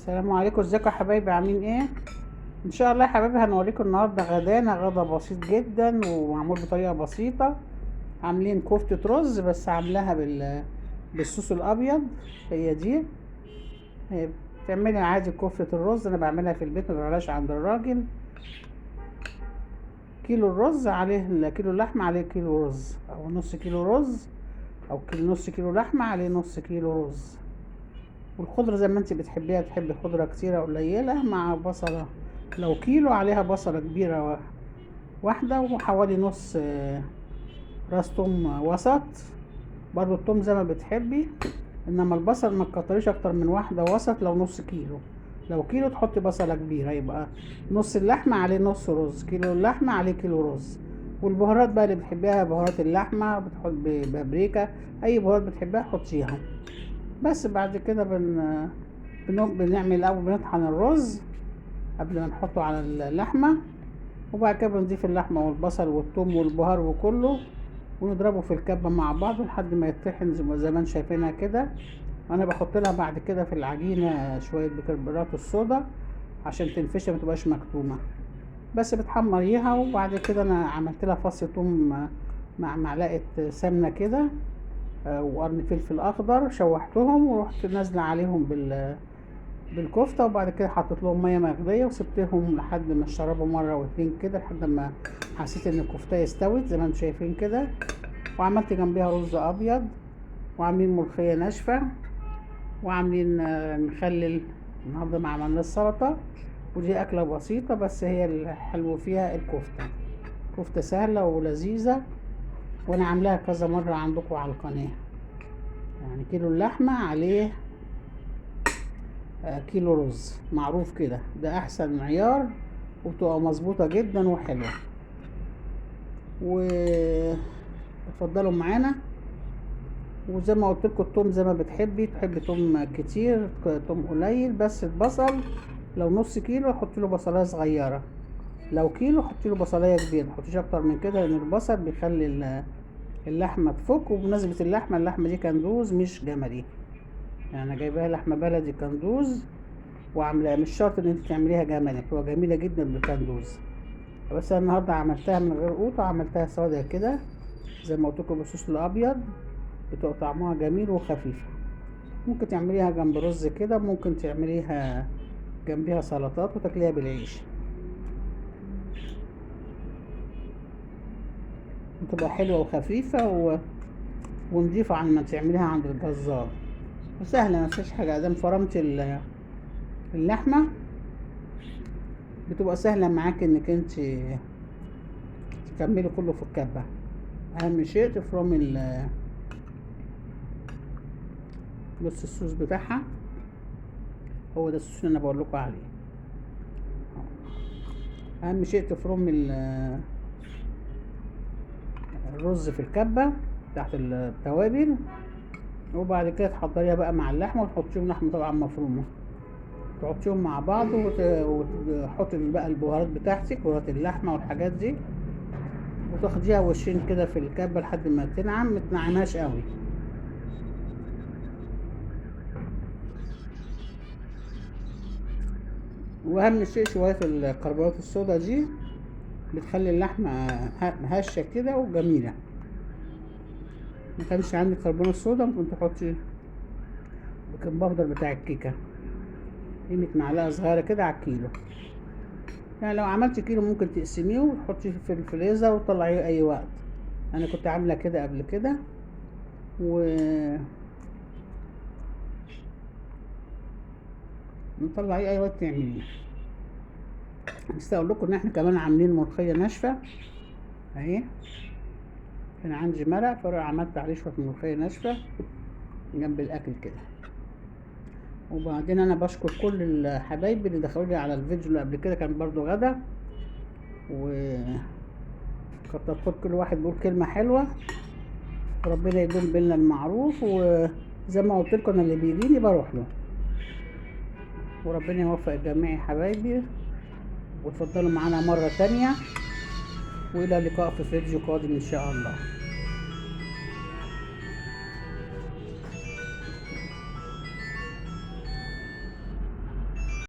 السلام عليكم، ازيكم يا حبايبي؟ عاملين ايه؟ ان شاء الله يا حبايبي هنوريكم النهارده غدانا غدا بسيط جدا ومعمول بطريقه بسيطه. عاملين كفته رز بس عاملاها بالصوص الابيض. هي دي. هي بتعملي عادي كفته الرز، انا بعملها في البيت، ما بعملهاش عند الراجل. كيلو الرز عليه كيلو اللحمه، عليه كيلو رز او نص كيلو رز، او نص كيلو لحمه عليه نص كيلو رز. والخضرة زي ما انت بتحبيها، بتحبي خضرة كتيرة قليلة مع بصلة. لو كيلو عليها بصلة كبيرة واحدة، وحوالي نص راس توم وسط. برضو التوم زي ما بتحبي، انما البصل ما تكتريش اكتر من واحدة وسط. لو نص كيلو، لو كيلو تحطي بصلة كبيرة، يبقى نص اللحمة عليه نص رز، كيلو اللحمة عليه كيلو رز. والبهارات بقى اللي بتحبيها، بهارات اللحمة بتحط بابريكا، اي بهارات بتحبيها حطيها. بس بعد كده بنعمل الاول، بنطحن الرز قبل ما نحطه على اللحمه، وبعد كده بنضيف اللحمه والبصل والثوم والبهار وكله، ونضربه في الكبه مع بعض لحد ما يتطحن زي ما انتم شايفينها كده. انا بحط لها بعد كده في العجينه شويه بيكربونات الصودا عشان تنفش ما تبقاش مكتومه. بس بتحمريها، وبعد كده انا عملت لها فص ثوم مع معلقه سمنه كده، وقرن فلفل اخضر، شوحتهم ورحت نازله عليهم بالكفته. وبعد كده حطيت لهم ميه مغليه وسبتهم لحد ما اشربوا مره واتنين كده، لحد ما حسيت ان الكفته استوت زي ما انتم شايفين كده. وعملت جنبيها رز ابيض، وعاملين ملوخيه ناشفه، وعاملين مخلل. النهارده ما عملنا السلطه. ودي اكله بسيطه، بس هي الحلو فيها الكفته. كفته سهله ولذيذه، وانا عاملاها كذا مره عندكم على القناه. يعني كيلو اللحمه عليه كيلو رز، معروف كده، ده احسن معيار، وبتبقى مظبوطه جدا وحلوه. وتفضلوا معانا. وزي ما قلت لكم، التوم زي ما تحبي توم كتير، توم قليل. بس البصل لو نص كيلو حطي له بصلايه صغيره، لو كيلو حطي له بصلايه كبيره، ما تحطيش اكتر من كده، لان البصل بيخلي اللحمه تفك. وبمناسبه اللحمه دي كندوز مش جملي، يعني انا جايباها لحمه بلدي كندوز، وعاملاها. مش شرط ان انت تعمليها جملي، بتبقى جميله جدا بالكندوز. بس انا النهارده عملتها من غير قوطه، عملتها ساده كده زي ما قلت لكم بالصوص الابيض، بتبقى طعمها جميل وخفيفه. ممكن تعمليها جنب رز كده، ممكن تعمليها جنبيها سلطات وتاكليها بالعيش، بتبقى حلوه وخفيفه ونضيفه عن ما تعمليها عند الجزار. وسهله، ما فيش حاجه. ادام فرمت اللحمه بتبقى سهله معاك انك انت تكملي كله في الكبه. اهم شيء تفرمي بص الصوص بتاعها، هو ده الصوص اللي انا بقول لكم عليه. اهم شيء تفرمي الرز في الكبه تحت التوابل، وبعد كده تحضريها بقى مع اللحمه، وتحطيهم لحمه طبعا مفرومه، تحطيهم مع بعض، وتحطي بقى البهارات بتاعتك، بهارات اللحمه والحاجات دي، وتاخديها وشين كده في الكبه لحد ما تنعم، متنعمهاش قوي. واهم شيء شويه الكربونات الصودا دي، بتخلي اللحمه هشه كده وجميله. ما كانش عندك كربونات صودا، ممكن تحطي البيكنج باودر بتاع الكيكه، قيمه معلقه صغيره كده على الكيلو. يعني لو عملتي كيلو ممكن تقسميه وتحطيه في الفريزر وتطلعيه اي وقت. انا كنت عامله كده قبل كده، ونطلعيه اي وقت تعمليه. بس اقول لكم ان احنا كمان عاملين ملوخيه ناشفه اهي. كان عندي مرق عملت عليه شويه ملوخيه ناشفه جنب الاكل كده. وبعدين انا بشكر كل الحبايب اللي دخلوا لي على الفيديو اللي قبل كده، كان برضو غدا، كتر خير كل واحد بيقول كلمه حلوه. ربنا يدوم بينا المعروف، وزي ما قلت لكم انا اللي بيجيني بروح له. وربنا يوفق الجميع يا حبايبي، وتفضلوا معانا مرة تانية، وإلى اللقاء في فيديو قادم إن شاء الله.